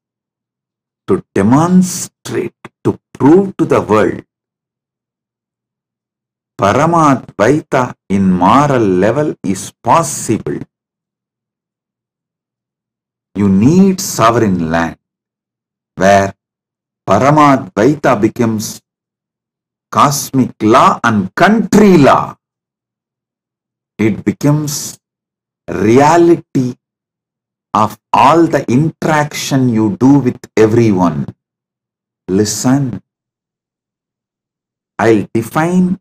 to demonstrate, to prove to the world Paramadvaita in moral level is possible, you need sovereign land where Paramadvaita becomes cosmic law and country law. It becomes reality of all the interaction you do with everyone. Listen, I'll define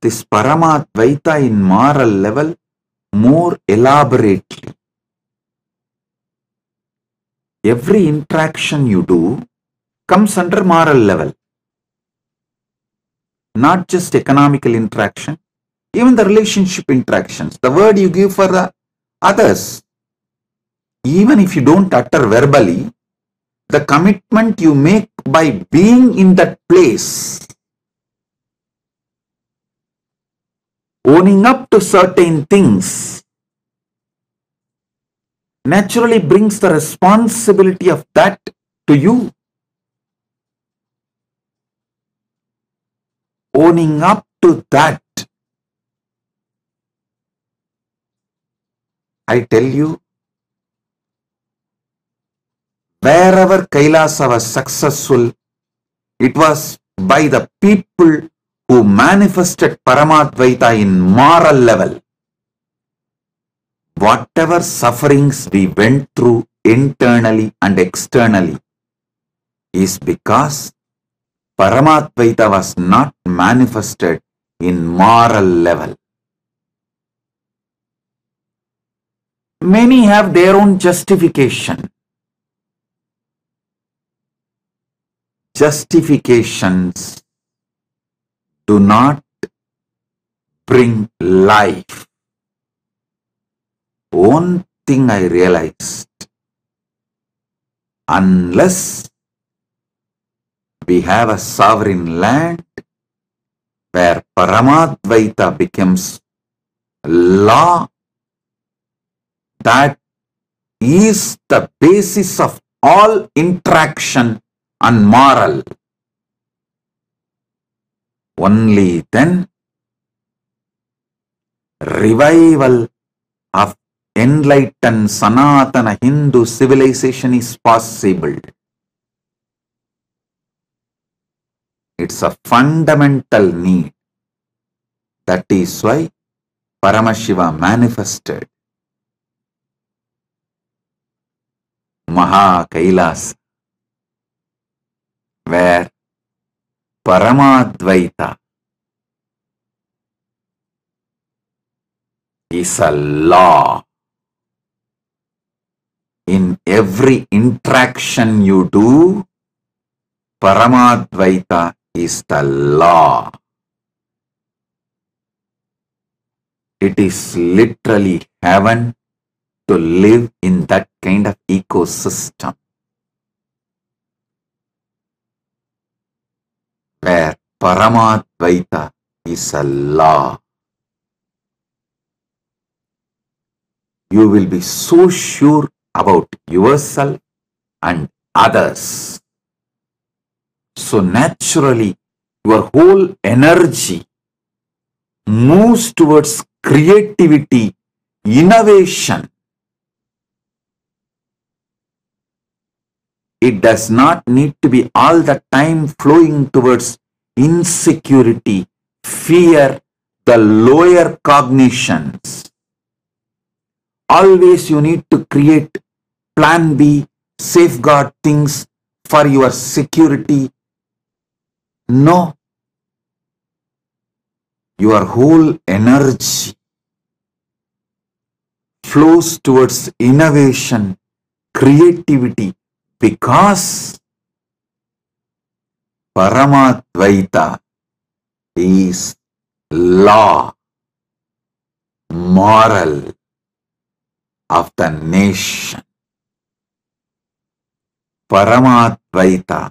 this Paramadvaita in moral level more elaborately. Every interaction you do comes under moral level. Not just economical interaction, even the relationship interactions, the word you give for the others. Even if you don't utter verbally, the commitment you make by being in that place, owning up to certain things, naturally brings the responsibility of that to you. Owning up to that, I tell you, wherever Kailasa was successful, it was by the people who manifested Paramadvaita in moral level. Whatever sufferings we went through internally and externally is because Paramadvaita was not manifested in moral level. Many have their own justification. Justifications do not bring life. One thing I realized, unless we have a sovereign land where Paramadvaita becomes law, that is the basis of all interaction and moral. Only then revival of enlightened Sanatana Hindu civilization is possible. It's a fundamental need. That is why Paramashiva manifested Mahakailasa, where Paramadvaita is a law. In every interaction you do, Paramadvaita is the law. It is literally heaven to live in that kind of ecosystem where Paramadvaita is a law. You will be so sure about yourself and others. So naturally, your whole energy moves towards creativity, innovation. It does not need to be all the time flowing towards insecurity, fear, the lower cognitions. Always you need to create plan B, safeguard things for your security. No. Your whole energy flows towards innovation, creativity, because Paramadvaita is law, moral of the nation. Paramadvaita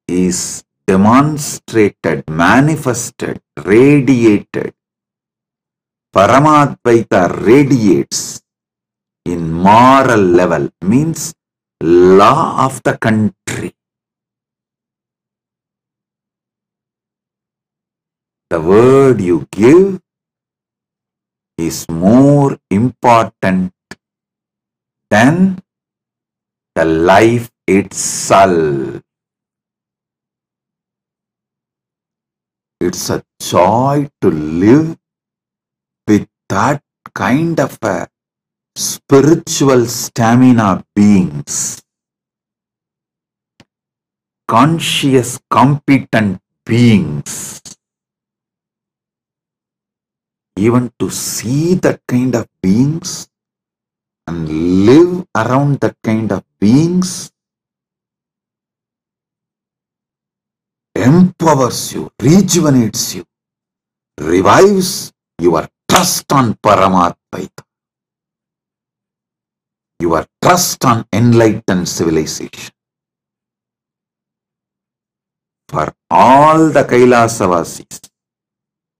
is demonstrated, manifested, radiated. Paramadvaita radiates in moral level, means law of the country. The word you give is more important than the life itself. It's a joy to live with that kind of a spiritual stamina beings, conscious, competent beings. Even to see that kind of beings and live around that kind of beings empowers you, rejuvenates you, revives your trust on Paramadvaita, your trust on enlightened civilization. For all the Kailasavasis,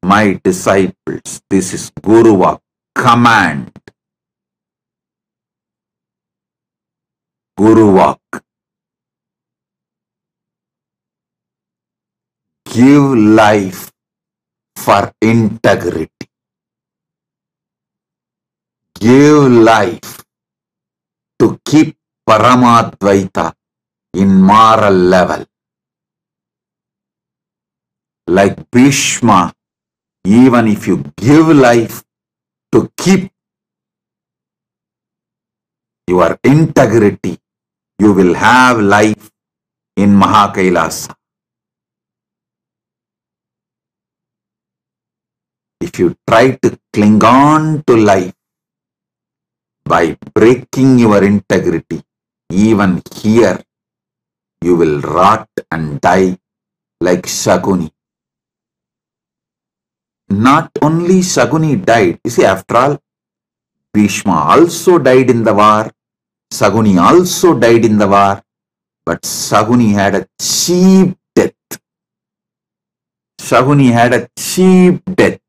my disciples, this is Guruvak, command. Guruvak. Give life for integrity. Give life to keep Paramadvaita in moral level. Like Bhishma, even if you give life to keep your integrity, you will have life in Mahakailasa. If you try to cling on to life by breaking your integrity, even here you will rot and die like Shaguni. Not only Shaguni died, you see, after all, Bhishma also died in the war, Shaguni also died in the war, but Shaguni had a cheap death. Shaguni had a cheap death.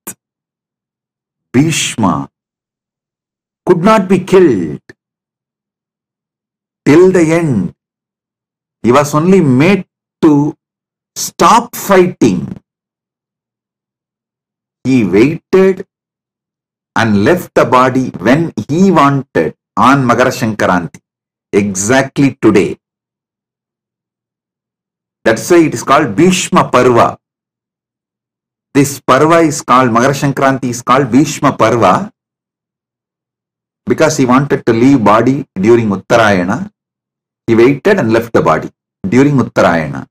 Bhishma could not be killed till the end. He was only made to stop fighting. He waited and left the body when he wanted on Magara Shankaranti, exactly today. That's why it is called Bhishma Parva. This Parva is called, Magara Shankaranti is called Bhishma Parva because he wanted to leave body during Uttarayana. He waited and left the body during Uttarayana.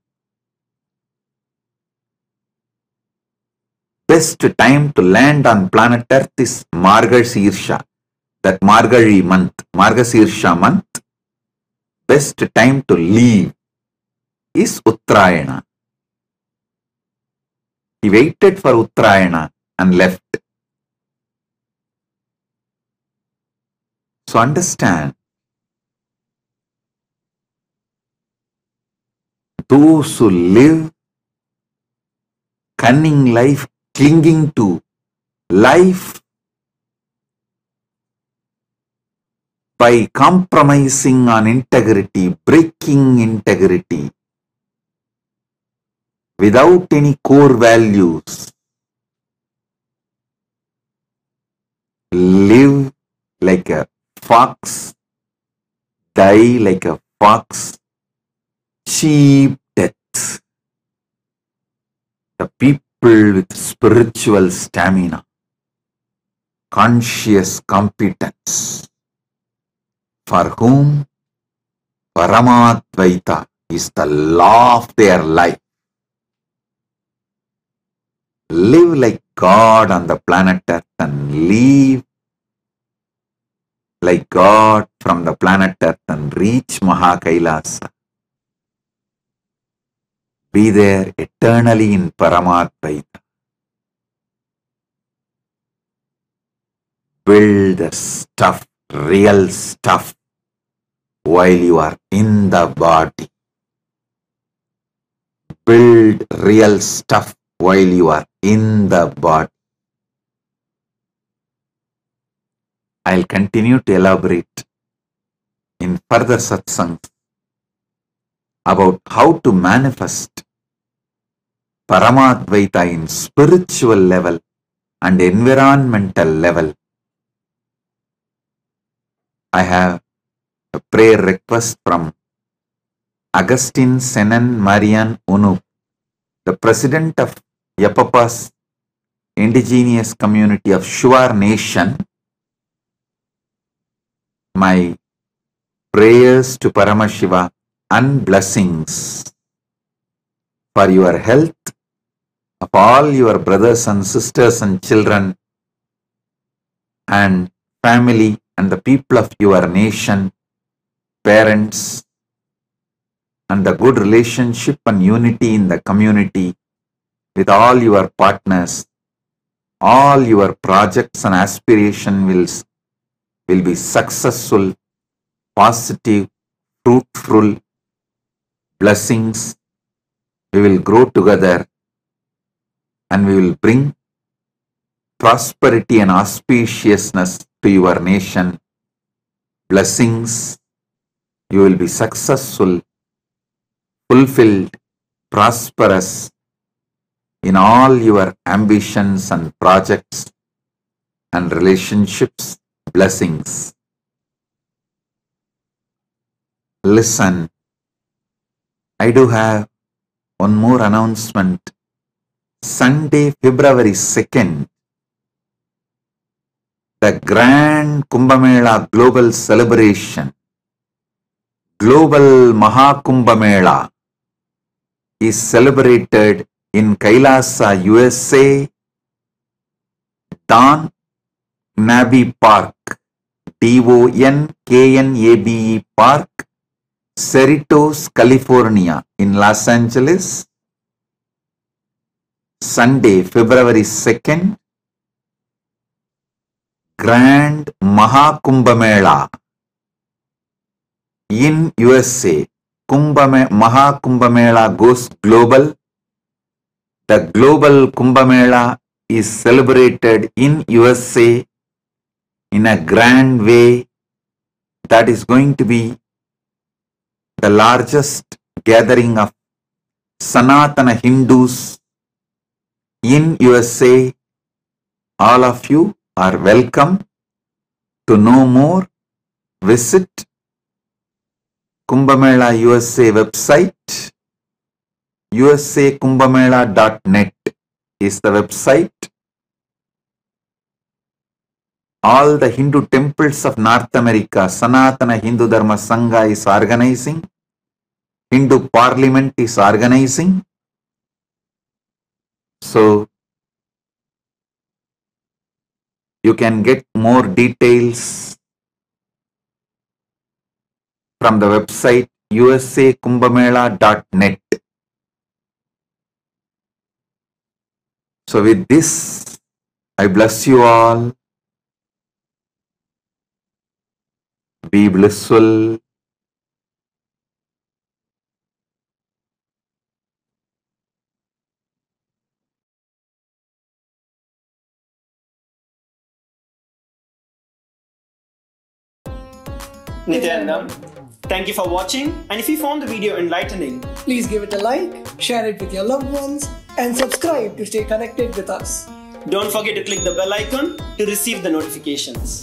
Best time to land on planet Earth is Margashirsha, that Margari month, Margasirsha month. Best time to leave is Uttarayana. He waited for Uttarayana and left. So understand, those who live cunning life, clinging to life by compromising on integrity, breaking integrity, without any core values. Live like a fox, die like a fox, cheap death. The people with spiritual stamina, conscious competence, for whom Paramadvaita is the law of their life. Live like God on the planet Earth and live like God from the planet Earth and reach Mahakailasa. Be there eternally in Paramadvaita. Build the stuff, real stuff, while you are in the body. Build real stuff while you are in the body. I'll continue to elaborate in further satsangs about how to manifest Paramadvaita in spiritual level and environmental level. I have a prayer request from Agustin Senan Marian Unu, the president of Yapapa's indigenous community of Shuar Nation. My prayers to Paramashiva and blessings for your health, of all your brothers and sisters and children and family and the people of your nation, parents, and the good relationship and unity in the community with all your partners. All your projects and aspirations will be successful, positive, fruitful, blessings. We will grow together and we will bring prosperity and auspiciousness to your nation. Blessings. You will be successful, fulfilled, prosperous in all your ambitions and projects and relationships. Blessings. Listen, I do have one more announcement. Sunday, February 2nd, the Grand Kumbh Mela Global Celebration, Global Mahakumbh Mela, is celebrated in Kailasa, USA, Don Knabe Park, Donknabe Park, Cerritos, California, in Los Angeles. Sunday, February 2nd, Grand Mahakumbh Mela in USA. Mahakumbh Mela goes global. The global Kumbh Mela is celebrated in USA in a grand way. That is going to be the largest gathering of Sanatana Hindus in USA. All of you are welcome. To know more, visit Kumbh Mela USA website. usakumbhamela.net is the website. All the Hindu temples of North America, Sanatana Hindu Dharma Sangha is organizing. Hindu Parliament is organizing. So, you can get more details from the website usakumbhamela.net. So with this, I bless you all. Be blissful. Nityanam. Thank you for watching, and if you found the video enlightening, please give it a like, share it with your loved ones, and subscribe to stay connected with us. Don't forget to click the bell icon to receive the notifications.